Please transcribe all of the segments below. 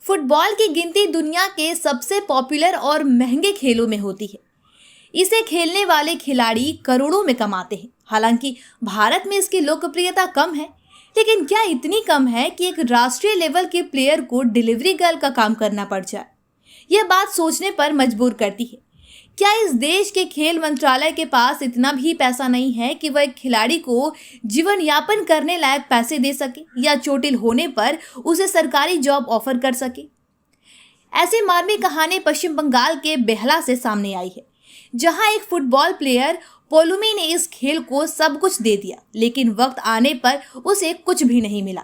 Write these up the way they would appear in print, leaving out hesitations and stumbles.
Football की गिनती दुनिया के सबसे पॉपुलर और महंगे खेलों में होती है। इसे खेलने वाले खिलाड़ी करोड़ों में कमाते हैं। हालांकि भारत में इसकी लोकप्रियता कम है, लेकिन क्या इतनी कम है कि एक राष्ट्रीय लेवल के प्लेयर को डिलीवरी गर्ल का काम करना पड़ जाए? यह बात सोचने पर मजबूर करती है। क्या इस देश के खेल मंत्रालय के पास इतना भी पैसा नहीं है कि वह एक खिलाड़ी को जीवन यापन करने लायक पैसे दे सके या चोटिल होने पर उसे सरकारी जॉब ऑफर कर सके? ऐसी मार्मिक कहानी पश्चिम बंगाल के बेहला से सामने आई है, जहां एक फुटबॉल प्लेयर पोलुमी ने इस खेल को सब कुछ दे दिया, लेकिन वक्त आने पर उसे कुछ भी नहीं मिला।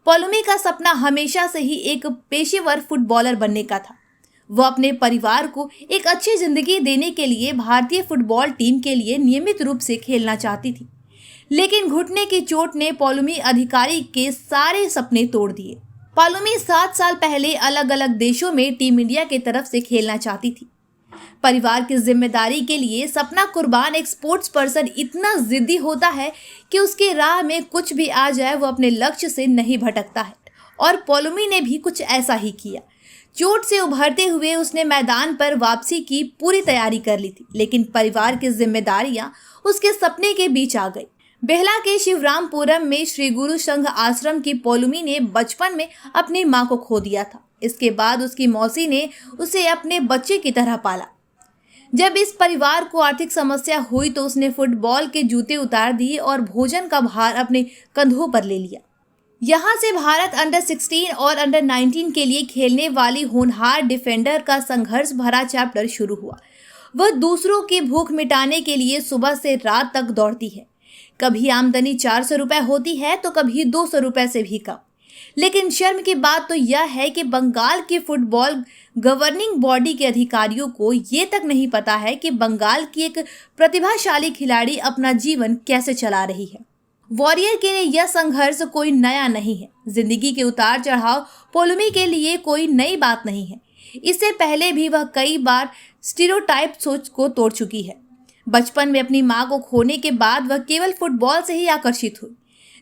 पोलुमी का सपना हमेशा से ही एक पेशेवर फुटबॉलर बनने का था। वह अपने परिवार को एक अच्छी जिंदगी देने के लिए भारतीय फुटबॉल टीम के लिए नियमित रूप से खेलना चाहती थी, लेकिन घुटने की चोट ने पोलुमी अधिकारी के सारे सपने तोड़ दिए। पोलुमी 7 साल पहले अलग अलग देशों में टीम इंडिया की तरफ से खेलना चाहती थी। परिवार की जिम्मेदारी के लिए सपना कुर्बान एक स्पोर्ट्स पर्सन इतना जिद्दी होता है कि उसके राह में कुछ भी आ जाए वो अपने लक्ष्य से नहीं भटकता है, और पोलुमी ने भी कुछ ऐसा ही किया। चोट से उभरते हुए उसने मैदान पर वापसी की पूरी तैयारी कर ली थी, लेकिन परिवार की जिम्मेदारियां उसके सपने के बीच आ गई। बेहला के शिवरामपुरम में श्री गुरु संघ आश्रम की पोलुमी ने बचपन में अपनी मां को खो दिया था। इसके बाद उसकी मौसी ने उसे अपने बच्चे की तरह पाला। जब इस परिवार को आर्थिक समस्या हुई तो उसने फुटबॉल के जूते उतार दिए और भोजन का भार अपने कंधों पर ले लिया। यहाँ से भारत अंडर 16 और अंडर 19 के लिए खेलने वाली होनहार डिफेंडर का संघर्ष भरा चैप्टर शुरू हुआ। वह दूसरों की भूख मिटाने के लिए सुबह से रात तक दौड़ती है। कभी आमदनी 400 रुपए होती है तो कभी 200 रुपए से भी कम। लेकिन शर्म की बात तो यह है कि बंगाल की फुटबॉल गवर्निंग बॉडी के अधिकारियों को ये तक नहीं पता है कि बंगाल की एक प्रतिभाशाली खिलाड़ी अपना जीवन कैसे चला रही है। वॉरियर के लिए यह संघर्ष कोई नया नहीं है। जिंदगी के उतार चढ़ाव पोलुमी के लिए कोई नई बात नहीं है। इससे पहले भी वह कई बार स्टीरियोटाइप सोच को तोड़ चुकी है। बचपन में अपनी मां को खोने के बाद वह केवल फुटबॉल से ही आकर्षित हुई।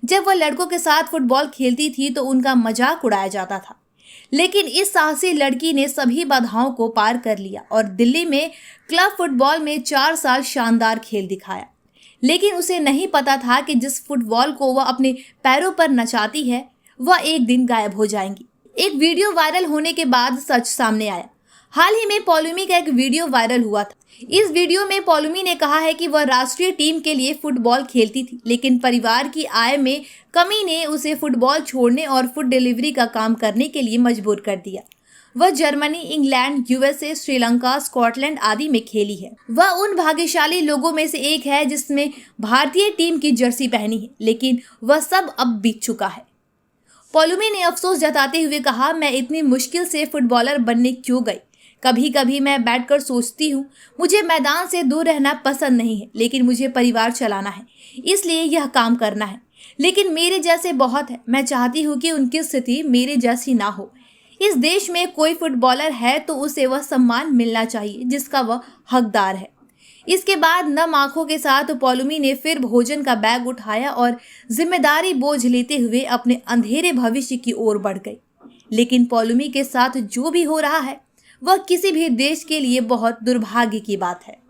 जब वह लड़कों के साथ फुटबॉल खेलती थी तो उनका मजाक उड़ाया जाता था, लेकिन इस साहसी लड़की ने सभी बाधाओं को पार कर लिया और दिल्ली में क्लब फुटबॉल में 4 साल शानदार खेल दिखाया। लेकिन उसे नहीं पता था कि जिस फुटबॉल को वह अपने पैरों पर नचाती है वह एक दिन गायब हो जाएंगी। एक वीडियो वायरल होने के बाद सच सामने आया। हाल ही में पोलुमी का एक वीडियो वायरल हुआ था। इस वीडियो में पोलुमी ने कहा है कि वह राष्ट्रीय टीम के लिए फुटबॉल खेलती थी, लेकिन परिवार की आय में कमी ने उसे फुटबॉल छोड़ने और फूड डिलीवरी का काम करने के लिए मजबूर कर दिया। वह Germany, England, USA, Sri Lanka, Scotland आदि में खेली है। वह उन भाग्यशाली लोगों में से एक है जिसने भारतीय टीम की जर्सी पहनी है, लेकिन वह सब अब बीत चुका है। पोलुमी ने अफसोस जताते हुए कहा, मैं इतनी मुश्किल से फुटबॉलर बनने क्यों गई। कभी कभी मैं बैठकर सोचती हूँ, मुझे मैदान से दूर रहना पसंद नहीं है, लेकिन मुझे परिवार चलाना है, इसलिए यह काम करना है। लेकिन मेरे जैसे बहुत है। मैं चाहती हूँ कि उनकी स्थिति मेरे जैसी ना हो। इस देश में कोई फुटबॉलर है तो उसे वह सम्मान मिलना चाहिए जिसका वह हकदार है। इसके बाद नम आंखों के साथ पोलुमी ने फिर भोजन का बैग उठाया और जिम्मेदारी बोझ लेते हुए अपने अंधेरे भविष्य की ओर बढ़ गई। लेकिन पोलुमी के साथ जो भी हो रहा है वह किसी भी देश के लिए बहुत दुर्भाग्य की बात है।